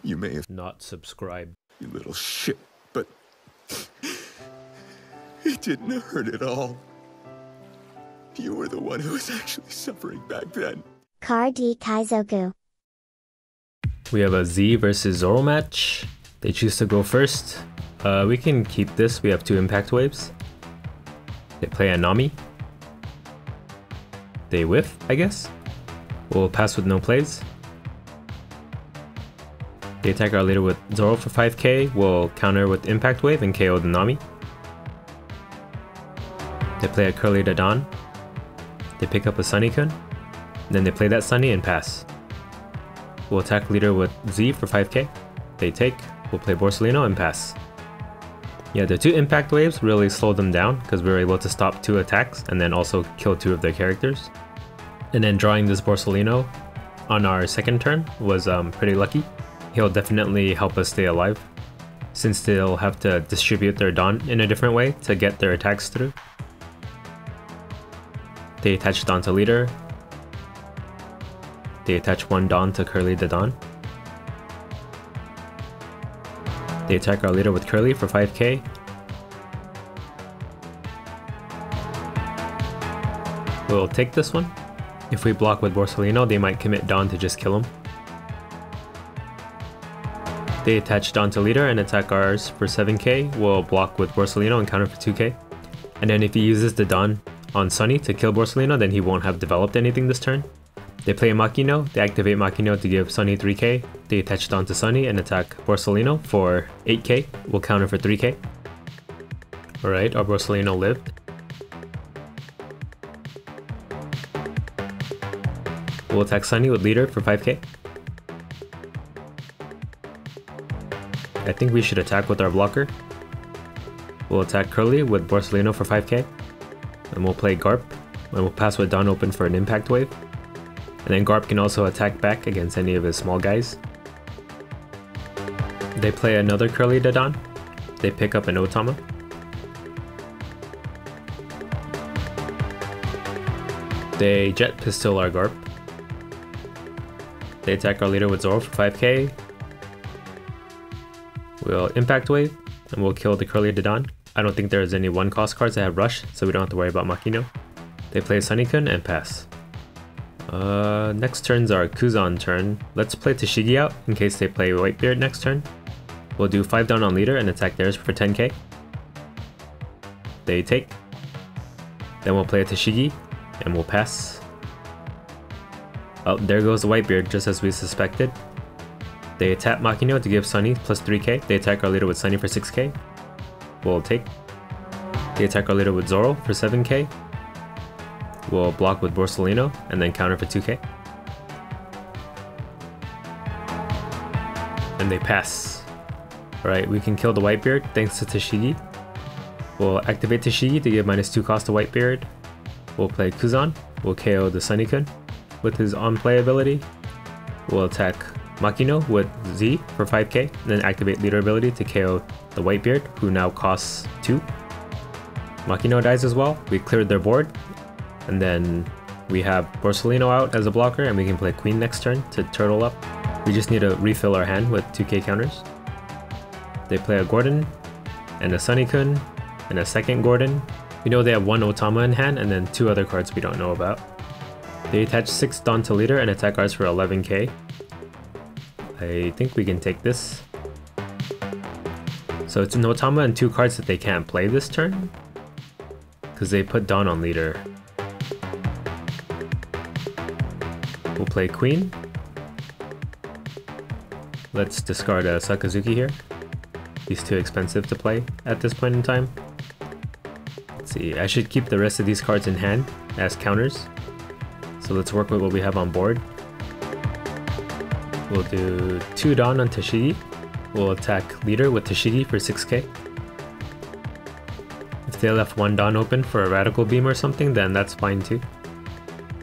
You may have not subscribed. You little shit, but it didn't hurt at all. You were the one who was actually suffering back then. Kaizoku. We have a Z versus Zoro match. They choose to go first. We can keep this. We have 2 impact waves. They play a Nami. They whiff, I guess. We'll pass with no plays. They attack our leader with Zoro for 5k. We'll counter with impact wave and KO the Nami. They play a Curly Dadan. They pick up a Sunny-kun. Then they play that Sunny and pass. We'll attack leader with Z for 5k. They take. We'll play Borsalino and pass. Yeah, the 2 impact waves really slowed them down because we were able to stop 2 attacks and then also kill 2 of their characters. And then drawing this Borsalino on our second turn was pretty lucky. He'll definitely help us stay alive, since they'll have to distribute their Dawn in a different way to get their attacks through. They attach Dawn to leader. They attach 1 Dawn to Curly Dadan. They attack our leader with Curly for 5k. We'll take this one. If we block with Borsalino, they might commit Dawn to just kill him. They attach Dawn to leader and attack ours for 7k. We'll block with Borsalino and counter for 2k. And then if he uses the Dawn on Sunny to kill Borsalino, then he won't have developed anything this turn. They play a Makino. They activate Makino to give Sunny 3k. They attach Dawn to Sunny and attack Borsalino for 8k. We'll counter for 3k. Alright, our Borsalino lived. We'll attack Sunny with leader for 5k. I think we should attack with our blocker. We'll attack Curly with Borsalino for 5k. And we'll play Garp. And we'll pass with Dawn open for an impact wave. And then Garp can also attack back against any of his small guys. They play another Curly Dadan. They pick up an Otama. They jet pistol our Garp. They attack our leader with Zoro for 5k. We'll impact wave and we'll kill the Curly Dadan. I don't think there's any 1-cost cards that have rush, so we don't have to worry about Makino. They play Sunny-kun and pass. Next turn's our Kuzan turn. Let's play Tashigi out in case they play Whitebeard next turn. We'll do 5 down on leader and attack theirs for 10k. They take. Then we'll play a Tashigi and we'll pass. Oh, there goes the Whitebeard, just as we suspected. They attack Makino to give Sunny plus 3k. They attack our leader with Sunny for 6k. We'll take. They attack our leader with Zoro for 7k. We'll block with Borsalino and then counter for 2k. And they pass. Alright, we can kill the Whitebeard thanks to Tashigi. We'll activate Tashigi to give -2 cost to Whitebeard. We'll play Kuzan. We'll KO the Sunny-kun with his on-play ability. We'll attack Makino with Z for 5k, and then activate leader ability to KO the Whitebeard, who now costs 2. Makino dies as well. We cleared their board, and then we have Borsalino out as a blocker, and we can play Queen next turn to turtle up. We just need to refill our hand with 2k counters. They play a Gordon, and a Sunny-kun, and a second Gordon. We know they have 1 Otama in hand, and then 2 other cards we don't know about. They attach 6 Dawn to leader and attack ours for 11k. I think we can take this. So it's an Otama and 2 cards that they can't play this turn, because they put Dawn on leader. We'll play Queen. Let's discard a Sakazuki here. He's too expensive to play at this point in time. Let's see, I should keep the rest of these cards in hand as counters. So let's work with what we have on board. We'll do 2 Dawn on Tashigi. We'll attack leader with Tashigi for 6k. If they left 1 Dawn open for a Radical Beam or something, then that's fine too.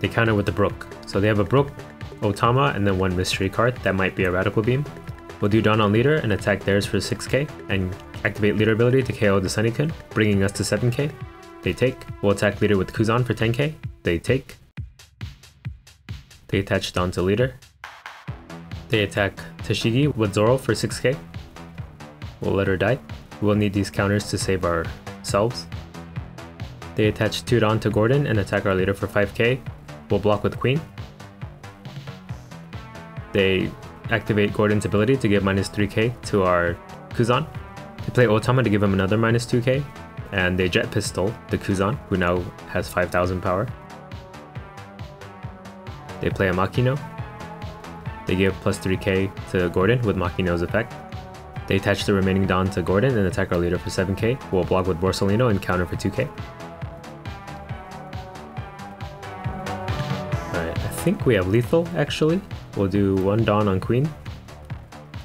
They counter with the Brook. So they have a Brook, Otama, and then 1 mystery card. That might be a Radical Beam. We'll do Dawn on leader and attack theirs for 6k, and activate leader ability to KO the Sunny-kun, bringing us to 7k. They take. We'll attack leader with Kuzan for 10k. They take. They attach Dawn to leader. They attack Tashigi with Zoro for 6k. We'll let her die. We'll need these counters to save ourselves. They attach 2 Dawn to Gordon and attack our leader for 5k. We'll block with Queen. They activate Gordon's ability to give minus 3k to our Kuzan. They play Otama to give him another minus 2k. And they jet pistol the Kuzan, who now has 5000 power. They play a Makino. They give plus 3k to Gordon with Makino's effect. They attach the remaining Dawn to Gordon and attack our leader for 7k. We'll block with Borsalino and counter for 2k. Alright, I think we have lethal actually. We'll do 1 Dawn on Queen.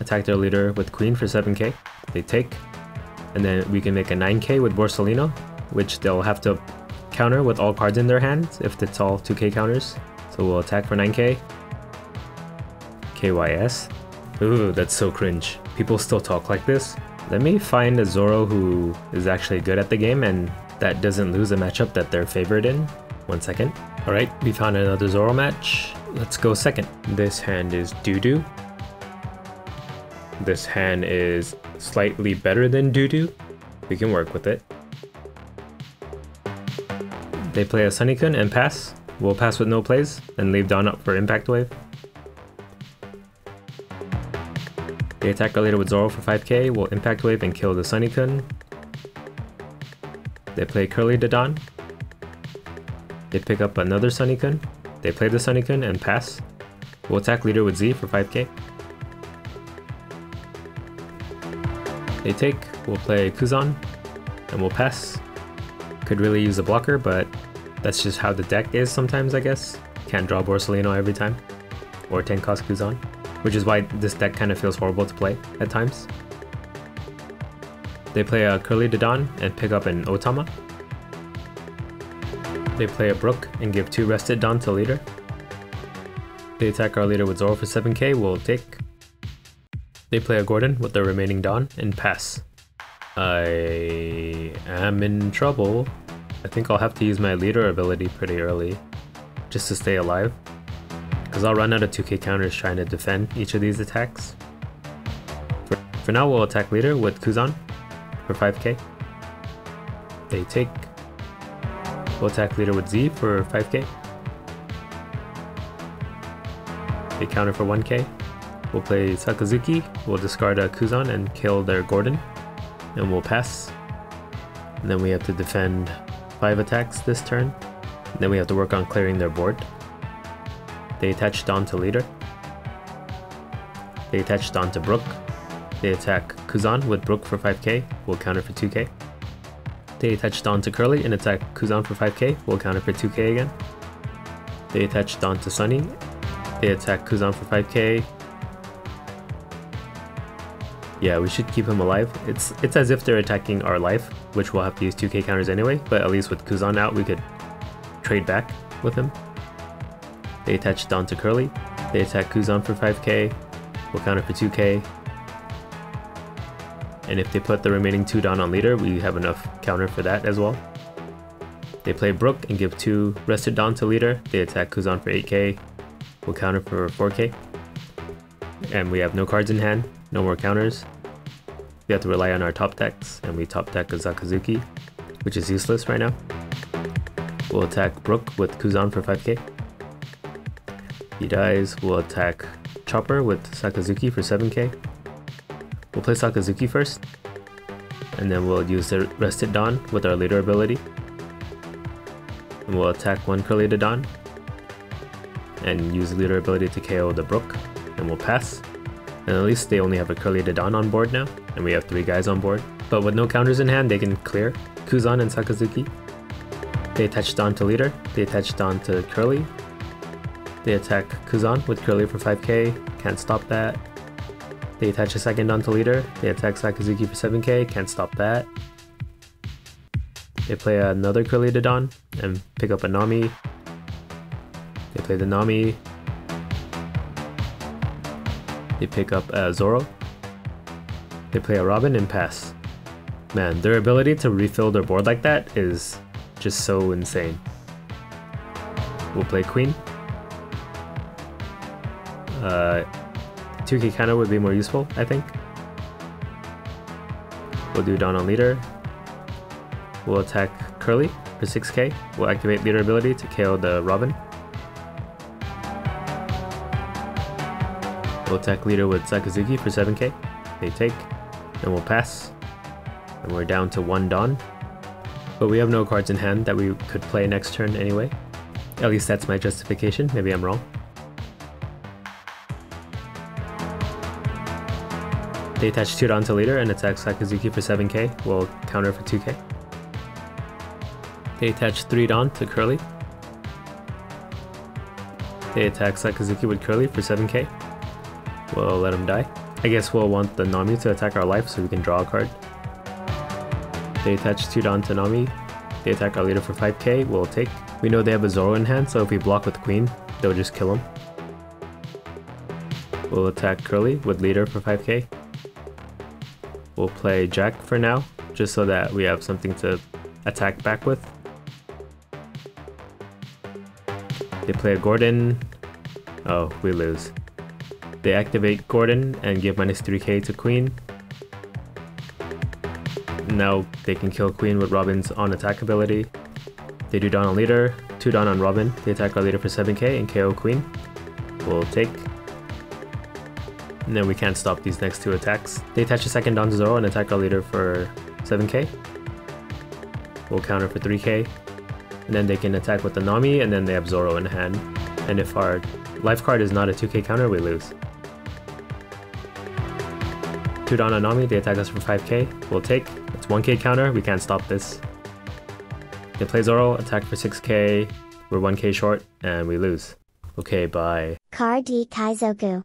Attack their leader with Queen for 7k. They take. And then we can make a 9k with Borsalino, which they'll have to counter with all cards in their hands if it's all 2k counters. So we'll attack for 9k. KYS. Ooh, that's so cringe. People still talk like this. Let me find a Zoro who is actually good at the game and that doesn't lose a matchup that they're favored in. 1 second. Alright, we found another Zoro match. Let's go second. This hand is doo-doo. This hand is slightly better than doo-doo. We can work with it. They play a Sunikun and pass. We'll pass with no plays and leave Dawn up for Impact Wave. They attack our leader with Zoro for 5k. We'll Impact Wave and kill the Sunikun. They play Curly to Dawn. They pick up another Sunikun. They play the Sunikun and pass. We'll attack leader with Z for 5k. They take, we'll play Kuzan, and we'll pass. Could really use a blocker, but that's just how the deck is sometimes, I guess. Can't draw Borsalino every time, or 10 cost Kuzan, which is why this deck kind of feels horrible to play at times. They play a Curly Dadan and pick up an Otama. They play a Brook and give 2 rested Dawn to leader. They attack our leader with Zoro for 7k, we'll take. They play a Gordon with the remaining Dawn and pass. I am in trouble. I think I'll have to use my leader ability pretty early just to stay alive, because I'll run out of 2k counters trying to defend each of these attacks. For now we'll attack leader with Kuzan for 5k. They take. We'll attack leader with Z for 5k. They counter for 1k. We'll play Sakazuki, we'll discard a Kuzan and kill their Gordon, and we'll pass. And then we have to defend 5 attacks this turn. And then we have to work on clearing their board. They attach Dawn to leader. They attach Dawn to Brook. They attack Kuzan with Brook for 5k, we'll counter for 2k. They attach Dawn to Curly and attack Kuzan for 5k, we'll counter for 2k again. They attach Dawn to Sunny. They attack Kuzan for 5k. Yeah, we should keep him alive. It's as if they're attacking our life, which we'll have to use 2k counters anyway, but at least with Kuzan out we could trade back with him. They attach Dawn to Curly. They attack Kuzan for 5k, we'll counter for 2k. And if they put the remaining 2 Dawn on leader, we have enough counter for that as well. They play Brook and give 2 rested Dawn to leader. They attack Kuzan for 8k, we'll counter for 4k. And we have no cards in hand, no more counters. We have to rely on our top decks, and we top deck a Sakazuki, which is useless right now. We'll attack Brook with Kuzan for 5k. He dies, we'll attack Chopper with Sakazuki for 7k. We'll play Sakazuki first, and then we'll use the rested Dawn with our leader ability. And we'll attack 1 Curly Dawn, and use the leader ability to KO the Brook, and we'll pass. And at least they only have a Curly Dawn on board now, and we have 3 guys on board. But with no counters in hand, they can clear Kuzan and Sakazuki. They attach Dawn to leader, they attach Dawn to Curly. They attack Kuzan with Curly for 5k, can't stop that. They attach a second Dawn to leader, they attack Sakazuki for 7k, can't stop that. They play another Curly Dawn and pick up a Nami. They play the Nami. They pick up a Zoro. They play a Robin and pass. Man, their ability to refill their board like that is just so insane. We'll play Queen. 2k counter would be more useful, I think. We'll do Dawn on leader. We'll attack Curly for 6k. We'll activate leader ability to KO the Robin. We'll attack leader with Sakazuki for 7k. They take, and we'll pass. And we're down to 1 Dawn. But we have no cards in hand that we could play next turn anyway. At least that's my justification, maybe I'm wrong. They attach 2 Dawn to leader and attack Sakazuki for 7k. We'll counter for 2k. They attach 3 Dawn to Curly. They attack Sakazuki with Curly for 7k. We'll let him die. I guess we'll want the Nami to attack our life so we can draw a card. They attach 2 Dawn to Nami. They attack our leader for 5k. We'll take. We know they have a Zoro in hand, so if we block with Queen, they'll just kill him. We'll attack Curly with leader for 5k. We'll play Jack for now, just so that we have something to attack back with. They play a Gordon. Oh, we lose. They activate Gordon and give minus 3k to Queen. Now they can kill Queen with Robin's on attack ability. They do Dawn on leader, 2 Dawn on Robin. They attack our leader for 7k and KO Queen. We'll take. And then we can't stop these next 2 attacks. They attach a second Dawn to Zoro and attack our leader for 7k. We'll counter for 3k. And then they can attack with the Nami, and then they have Zoro in hand. And if our life card is not a 2k counter, we lose. 2 Dawn on Nami, they attack us for 5k. We'll take. It's 1k counter, we can't stop this. They play Zoro, attack for 6k. We're 1k short, and we lose. Okay, bye. Card D Kaizoku.